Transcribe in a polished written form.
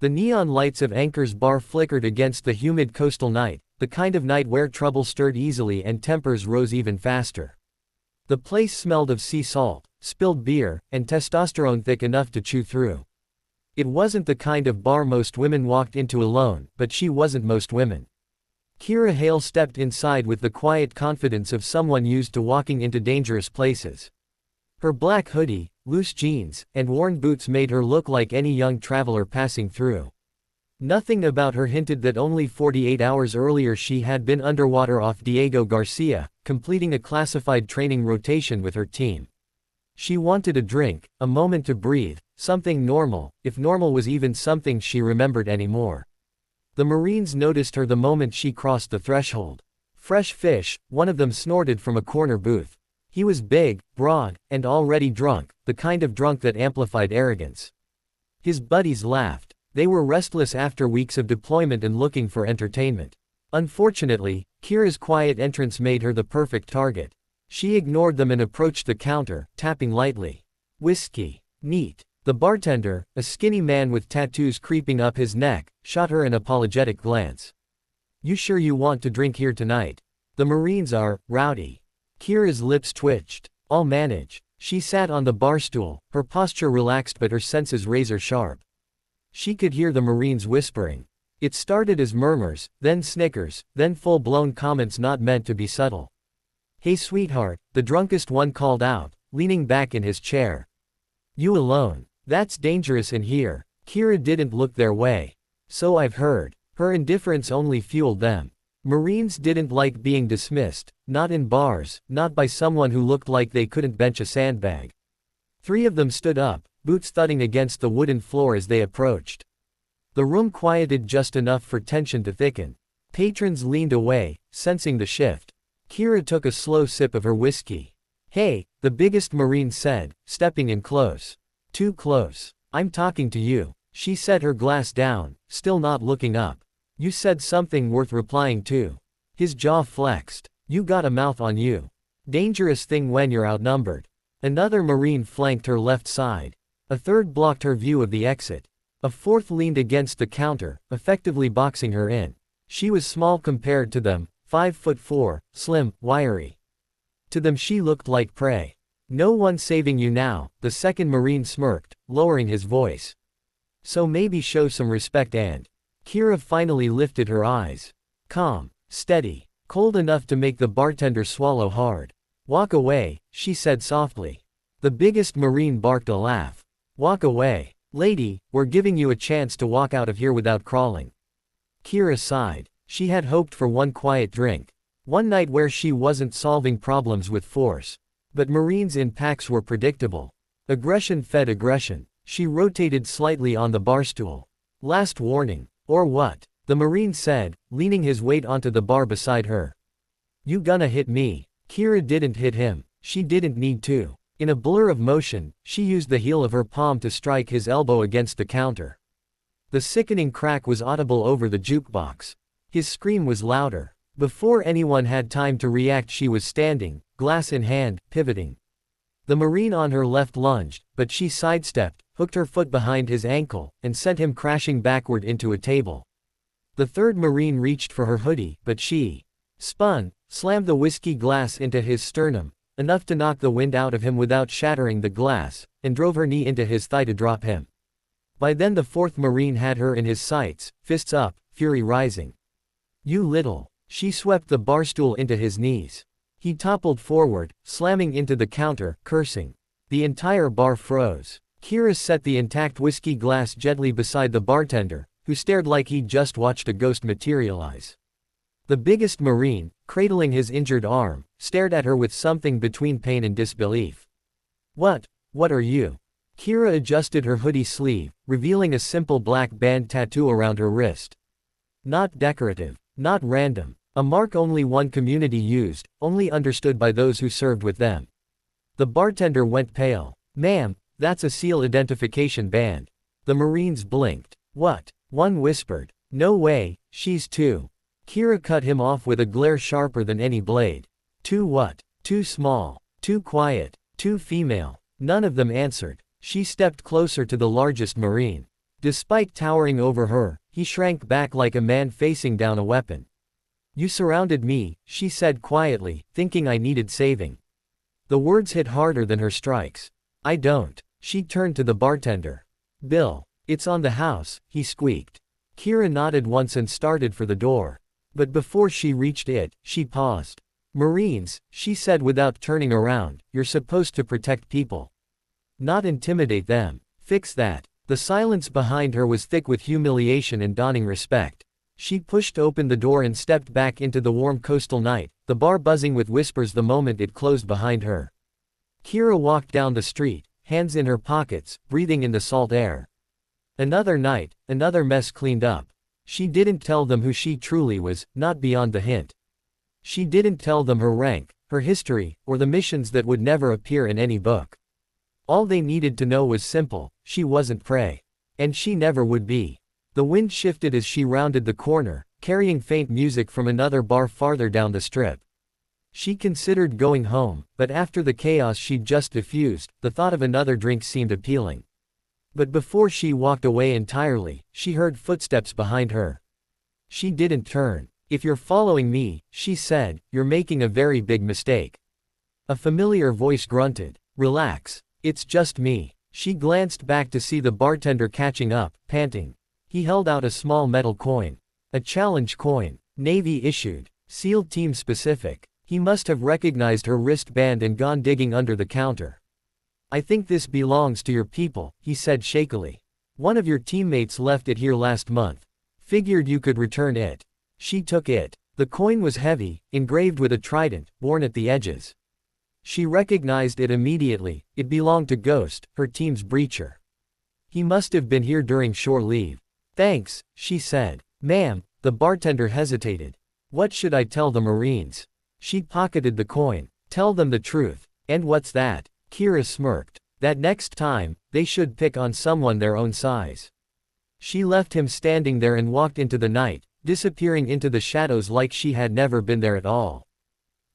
The neon lights of Anchor's bar flickered against the humid coastal night, the kind of night where trouble stirred easily and tempers rose even faster. The place smelled of sea salt, spilled beer, and testosterone thick enough to chew through. It wasn't the kind of bar most women walked into alone, but she wasn't most women. Kira Hale stepped inside with the quiet confidence of someone used to walking into dangerous places. Her black hoodie, loose jeans, and worn boots made her look like any young traveler passing through. Nothing about her hinted that only 48 hours earlier she had been underwater off Diego Garcia, completing a classified training rotation with her team. She wanted a drink, a moment to breathe, something normal, if normal was even something she remembered anymore. The Marines noticed her the moment she crossed the threshold. Fresh fish, one of them snorted from a corner booth. He was big, broad, and already drunk, the kind of drunk that amplified arrogance. His buddies laughed. They were restless after weeks of deployment and looking for entertainment. Unfortunately, Kira's quiet entrance made her the perfect target. She ignored them and approached the counter, tapping lightly. "Whiskey." "Neat." The bartender, a skinny man with tattoos creeping up his neck, shot her an apologetic glance. "You sure you want to drink here tonight? The Marines are rowdy." Kira's lips twitched. "I'll manage." She sat on the bar stool, her posture relaxed but her senses razor sharp. She could hear the Marines whispering. It started as murmurs, then snickers, then full-blown comments not meant to be subtle. "Hey sweetheart," the drunkest one called out, leaning back in his chair. "You alone? That's dangerous in here." Kira didn't look their way. "So I've heard." Her indifference only fueled them. Marines didn't like being dismissed, not in bars, not by someone who looked like they couldn't bench a sandbag. 3 of them stood up, boots thudding against the wooden floor as they approached. The room quieted just enough for tension to thicken. Patrons leaned away, sensing the shift. Kira took a slow sip of her whiskey. "Hey," the biggest Marine said, stepping in close. "Too close. I'm talking to you." She set her glass down, still not looking up. "You said something worth replying to." His jaw flexed. "You got a mouth on you. Dangerous thing when you're outnumbered." Another Marine flanked her left side. A third blocked her view of the exit. A fourth leaned against the counter, effectively boxing her in. She was small compared to them, 5'4", slim, wiry. To them she looked like prey. "No one saving you now," the second Marine smirked, lowering his voice. "So maybe show some respect and." Kira finally lifted her eyes. Calm, steady, cold enough to make the bartender swallow hard. "Walk away," she said softly. The biggest Marine barked a laugh. "Walk away. Lady, we're giving you a chance to walk out of here without crawling." Kira sighed. She had hoped for one quiet drink. One night where she wasn't solving problems with force. But Marines in packs were predictable. Aggression fed aggression. She rotated slightly on the bar stool. "Last warning." "Or what?" the Marine said, leaning his weight onto the bar beside her. "You gonna hit me?" Kira didn't hit him. She didn't need to. In a blur of motion, she used the heel of her palm to strike his elbow against the counter. The sickening crack was audible over the jukebox. His scream was louder. Before anyone had time to react, she was standing, glass in hand, pivoting. The Marine on her left lunged, but she sidestepped, hooked her foot behind his ankle, and sent him crashing backward into a table. The third Marine reached for her hoodie, but she spun, slammed the whiskey glass into his sternum, enough to knock the wind out of him without shattering the glass, and drove her knee into his thigh to drop him. By then the fourth Marine had her in his sights, fists up, fury rising. "You little." She swept the barstool into his knees. He toppled forward, slamming into the counter, cursing. The entire bar froze. Kira set the intact whiskey glass gently beside the bartender, who stared like he'd just watched a ghost materialize. The biggest Marine, cradling his injured arm, stared at her with something between pain and disbelief. What are you?" Kira adjusted her hoodie sleeve, revealing a simple black band tattoo around her wrist. Not decorative. Not random. A mark only one community used, only understood by those who served with them. The bartender went pale. "Ma'am, that's a SEAL identification band." The Marines blinked. "What?" One whispered. "No way, she's too." Kira cut him off with a glare sharper than any blade. "Too what?" "Too small. Too quiet. Too female." None of them answered. She stepped closer to the largest Marine. Despite towering over her, he shrank back like a man facing down a weapon. You surrounded me, she said quietly, thinking I needed saving. The words hit harder than her strikes. I don't. She turned to the bartender. Bill. It's on the house, he squeaked. Kira nodded once and started for the door. But before she reached it, she paused. Marines, she said without turning around, you're supposed to protect people. Not intimidate them. Fix that. The silence behind her was thick with humiliation and dawning respect. She pushed open the door and stepped back into the warm coastal night, the bar buzzing with whispers the moment it closed behind her. Kira walked down the street, hands in her pockets, breathing in the salt air. Another night, another mess cleaned up. She didn't tell them who she truly was, not beyond the hint. She didn't tell them her rank, her history, or the missions that would never appear in any book. All they needed to know was simple: she wasn't prey. And she never would be. The wind shifted as she rounded the corner, carrying faint music from another bar farther down the strip. She considered going home, but after the chaos she'd just diffused, the thought of another drink seemed appealing. But before she walked away entirely, she heard footsteps behind her. She didn't turn. If you're following me, she said, you're making a very big mistake. A familiar voice grunted. Relax. It's just me. She glanced back to see the bartender catching up, panting. He held out a small metal coin. A challenge coin. Navy issued. SEAL team specific. He must have recognized her wristband and gone digging under the counter. I think this belongs to your people, he said shakily. One of your teammates left it here last month. Figured you could return it. She took it. The coin was heavy, engraved with a trident, worn at the edges. She recognized it immediately. It belonged to Ghost, her team's breacher. He must have been here during shore leave. Thanks, she said. Ma'am, the bartender hesitated. What should I tell the Marines? She pocketed the coin. Tell them the truth. And what's that? Kira smirked. That next time, they should pick on someone their own size. She left him standing there and walked into the night, disappearing into the shadows like she had never been there at all.